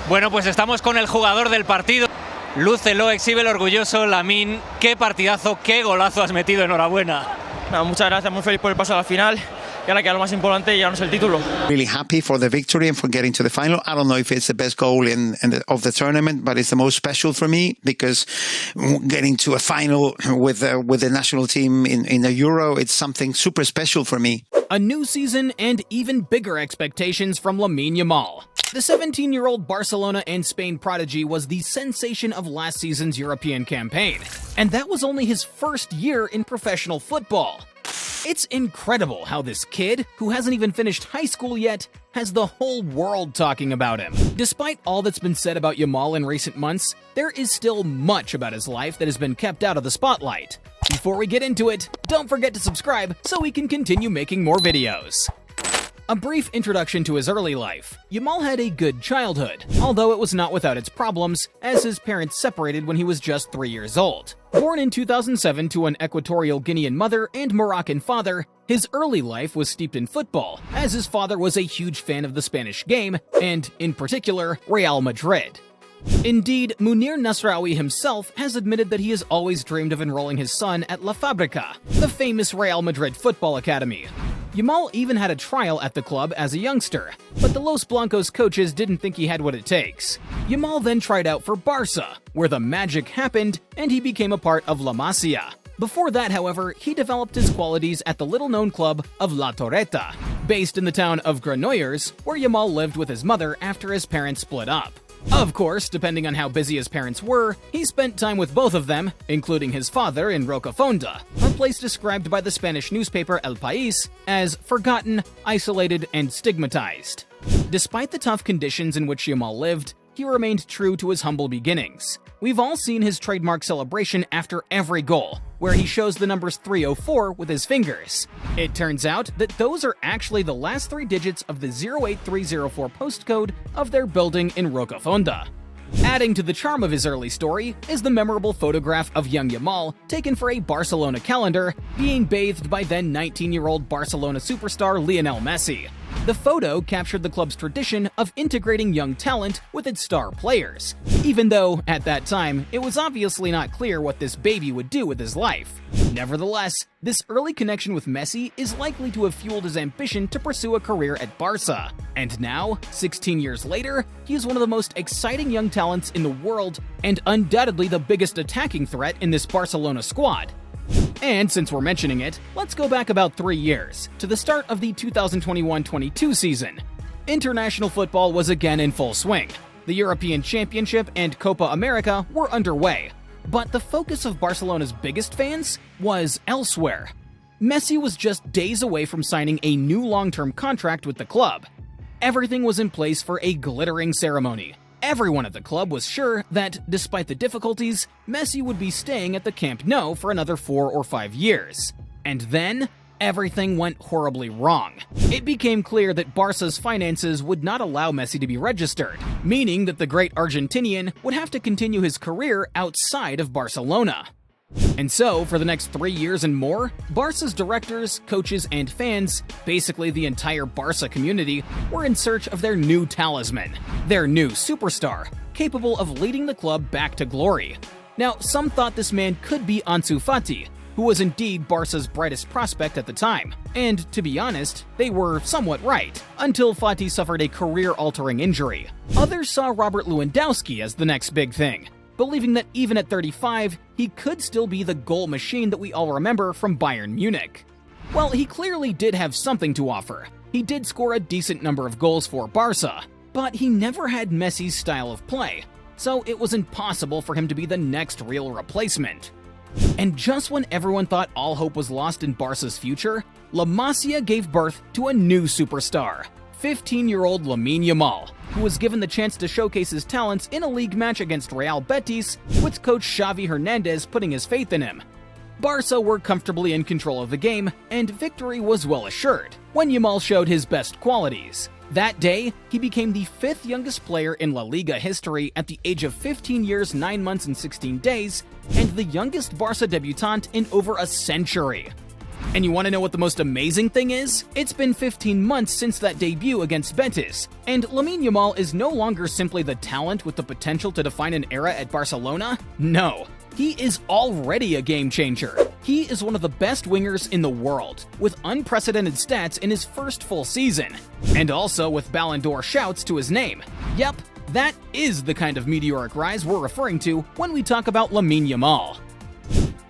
Bueno, pues estamos con el jugador del partido. Lúcelo, exhíbelo orgulloso, Lamine. Qué partidazo, qué golazo has metido, enhorabuena. No, muchas gracias, muy feliz por el paso a la final. Y ahora queda lo más importante, llevarnos el título. Really happy for the victory and for getting to the final. I don't know if it's the best goal of the tournament, but it's the most special for me because getting to a final with the national team in a Euro, it's something super special for me. A new season and even bigger expectations from Lamine Yamal. The 17-year-old Barcelona and Spain prodigy was the sensation of last season's European campaign, and that was only his first year in professional football. It's incredible how this kid, who hasn't even finished high school yet, has the whole world talking about him. Despite all that's been said about Yamal in recent months, there is still much about his life that has been kept out of the spotlight. Before we get into it, don't forget to subscribe so we can continue making more videos. A brief introduction to his early life. Yamal had a good childhood, although it was not without its problems, as his parents separated when he was just 3 years old. Born in 2007 to an Equatorial Guinean mother and Moroccan father, his early life was steeped in football, as his father was a huge fan of the Spanish game, and, in particular, Real Madrid. Indeed, Munir Nasraoui himself has admitted that he has always dreamed of enrolling his son at La Fábrica, the famous Real Madrid football academy. Yamal even had a trial at the club as a youngster, but the Los Blancos coaches didn't think he had what it takes. Yamal then tried out for Barca, where the magic happened and he became a part of La Masia. Before that, however, he developed his qualities at the little-known club of La Torreta, based in the town of Granollers, where Yamal lived with his mother after his parents split up. Of course, depending on how busy his parents were, he spent time with both of them, including his father in Rocafonda, a place described by the Spanish newspaper El País as forgotten, isolated, and stigmatized. Despite the tough conditions in which Yamal lived, he remained true to his humble beginnings. We've all seen his trademark celebration after every goal, where he shows the numbers 304 with his fingers. It turns out that those are actually the last 3 digits of the 08304 postcode of their building in Rocafonda. Adding to the charm of his early story is the memorable photograph of young Yamal taken for a Barcelona calendar, being bathed by then 19-year-old Barcelona superstar Lionel Messi. The photo captured the club's tradition of integrating young talent with its star players, even though, at that time, it was obviously not clear what this baby would do with his life. Nevertheless, this early connection with Messi is likely to have fueled his ambition to pursue a career at Barca. And now, 16 years later, he is one of the most exciting young talents in the world and undoubtedly the biggest attacking threat in this Barcelona squad. And since we're mentioning it, let's go back about 3 years, to the start of the 2021-22 season. International football was again in full swing. The European Championship and Copa America were underway, but the focus of Barcelona's biggest fans was elsewhere. Messi was just days away from signing a new long-term contract with the club. Everything was in place for a glittering ceremony. Everyone at the club was sure that, despite the difficulties, Messi would be staying at the Camp Nou for another 4 or 5 years. And then, everything went horribly wrong. It became clear that Barca's finances would not allow Messi to be registered, meaning that the great Argentinian would have to continue his career outside of Barcelona. And so, for the next 3 years and more, Barca's directors, coaches, and fans, basically the entire Barca community, were in search of their new talisman, their new superstar, capable of leading the club back to glory. Now, some thought this man could be Ansu Fati, who was indeed Barca's brightest prospect at the time. And, to be honest, they were somewhat right, until Fati suffered a career-altering injury. Others saw Robert Lewandowski as the next big thing, believing that even at 35, he could still be the goal machine that we all remember from Bayern Munich. Well, he clearly did have something to offer. He did score a decent number of goals for Barca, but he never had Messi's style of play, so it was impossible for him to be the next real replacement. And just when everyone thought all hope was lost in Barca's future, La Masia gave birth to a new superstar, 15-year-old Lamine Yamal, who was given the chance to showcase his talents in a league match against Real Betis, with coach Xavi Hernandez putting his faith in him. Barca were comfortably in control of the game, and victory was well assured when Yamal showed his best qualities. That day, he became the 5th youngest player in La Liga history at the age of 15 years, 9 months, and 16 days, and the youngest Barca debutant in over a century. And you want to know what the most amazing thing is? It's been 15 months since that debut against Betis, and Lamine Yamal is no longer simply the talent with the potential to define an era at Barcelona. No, he is already a game changer. He is one of the best wingers in the world, with unprecedented stats in his first full season, and also with Ballon d'Or shouts to his name. Yep, that is the kind of meteoric rise we're referring to when we talk about Lamine Yamal.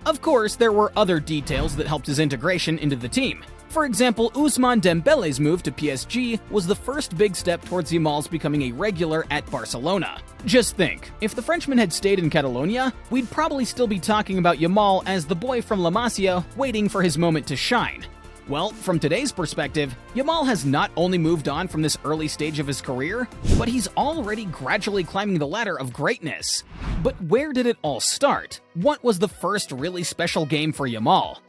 Of course, there were other details that helped his integration into the team. For example, Ousmane Dembele's move to PSG was the first big step towards Yamal's becoming a regular at Barcelona. Just think, if the Frenchman had stayed in Catalonia, we'd probably still be talking about Yamal as the boy from La Masia waiting for his moment to shine. Well, from today's perspective, Yamal has not only moved on from this early stage of his career, but he's already gradually climbing the ladder of greatness. But where did it all start? What was the first really special game for Yamal?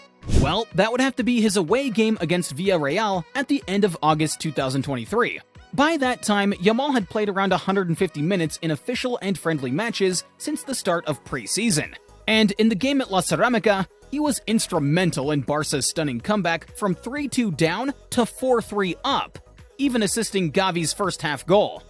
Well, that would have to be his away game against Villarreal at the end of August 2023. By that time, Yamal had played around 150 minutes in official and friendly matches since the start of pre-season. And in the game at La Ceramica, he was instrumental in Barca's stunning comeback from 3-2 down to 4-3 up, even assisting Gavi's first half goal.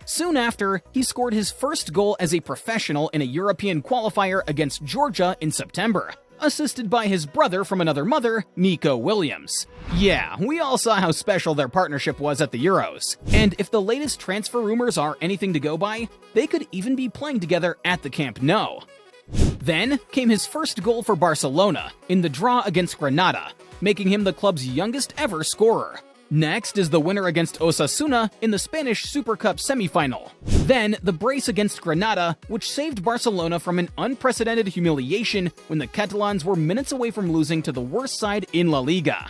Soon after, he scored his first goal as a professional in a European qualifier against Georgia in September, assisted by his brother from another mother, Nico Williams. Yeah, we all saw how special their partnership was at the Euros. And if the latest transfer rumors are anything to go by, they could even be playing together at the Camp Nou. Then came his first goal for Barcelona in the draw against Granada, making him the club's youngest ever scorer. Next is the winner against Osasuna in the Spanish Super Cup semi-final. Then the brace against Granada, which saved Barcelona from an unprecedented humiliation when the Catalans were minutes away from losing to the worst side in La Liga.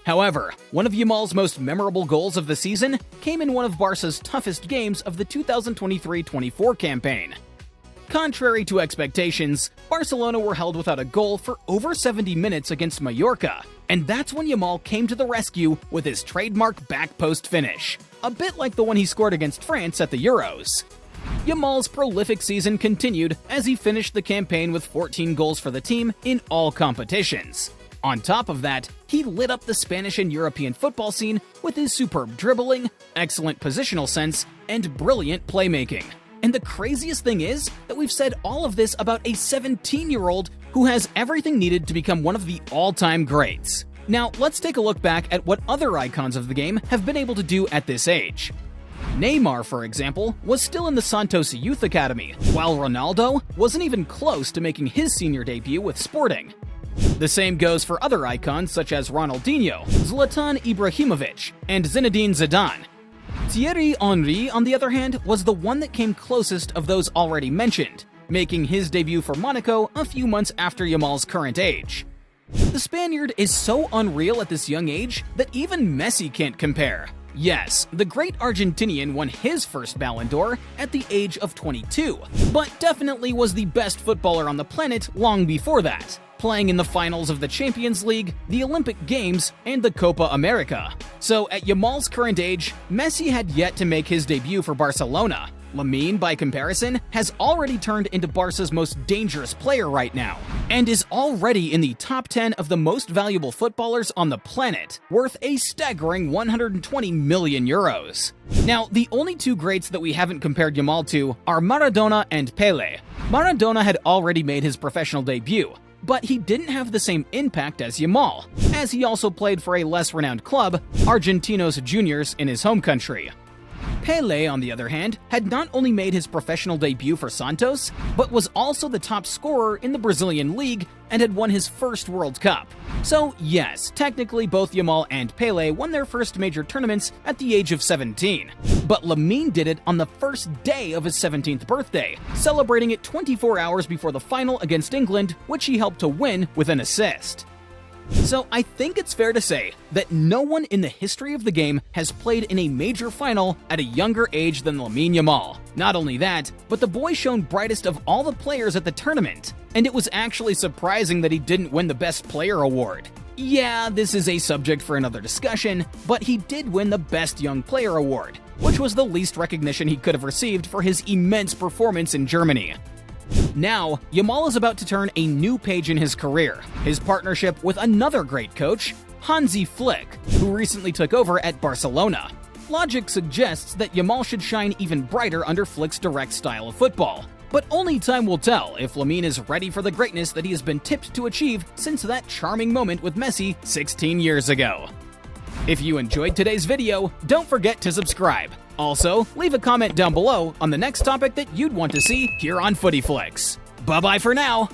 However, one of Yamal's most memorable goals of the season came in one of Barca's toughest games of the 2023-24 campaign. Contrary to expectations, Barcelona were held without a goal for over 70 minutes against Mallorca, and that's when Yamal came to the rescue with his trademark back post finish, a bit like the one he scored against France at the Euros. Yamal's prolific season continued as he finished the campaign with 14 goals for the team in all competitions. On top of that, he lit up the Spanish and European football scene with his superb dribbling, excellent positional sense, and brilliant playmaking. And the craziest thing is that we've said all of this about a 17-year-old who has everything needed to become one of the all-time greats. Now, let's take a look back at what other icons of the game have been able to do at this age. Neymar, for example, was still in the Santos Youth Academy, while Ronaldo wasn't even close to making his senior debut with Sporting. The same goes for other icons such as Ronaldinho, Zlatan Ibrahimovic, and Zinedine Zidane. Thierry Henry, on the other hand, was the one that came closest of those already mentioned, making his debut for Monaco a few months after Yamal's current age. The Spaniard is so unreal at this young age that even Messi can't compare. Yes, the great Argentinian won his first Ballon d'Or at the age of 22, but definitely was the best footballer on the planet long before that, playing in the finals of the Champions League, the Olympic Games, and the Copa America. So at Yamal's current age, Messi had yet to make his debut for Barcelona. Lamine, by comparison, has already turned into Barca's most dangerous player right now, and is already in the top 10 of the most valuable footballers on the planet, worth a staggering 120 million euros. Now, the only two greats that we haven't compared Yamal to are Maradona and Pelé. Maradona had already made his professional debut, but he didn't have the same impact as Yamal, as he also played for a less renowned club, Argentinos Juniors, in his home country. Pelé, on the other hand, had not only made his professional debut for Santos, but was also the top scorer in the Brazilian league and had won his first World Cup. So yes, technically both Yamal and Pelé won their first major tournaments at the age of 17. But Lamine did it on the first day of his 17th birthday, celebrating it 24 hours before the final against England, which he helped to win with an assist. So I think it's fair to say that no one in the history of the game has played in a major final at a younger age than Lamine Yamal. Not only that, but the boy shone brightest of all the players at the tournament, and it was actually surprising that he didn't win the Best Player award. Yeah, this is a subject for another discussion, but he did win the Best Young Player award, which was the least recognition he could have received for his immense performance in Germany. Now, Yamal is about to turn a new page in his career, his partnership with another great coach, Hansi Flick, who recently took over at Barcelona. Logic suggests that Yamal should shine even brighter under Flick's direct style of football. But only time will tell if Lamine is ready for the greatness that he has been tipped to achieve since that charming moment with Messi 16 years ago. If you enjoyed today's video, don't forget to subscribe. Also, leave a comment down below on the next topic that you'd want to see here on Footy Flicks. Bye-bye for now!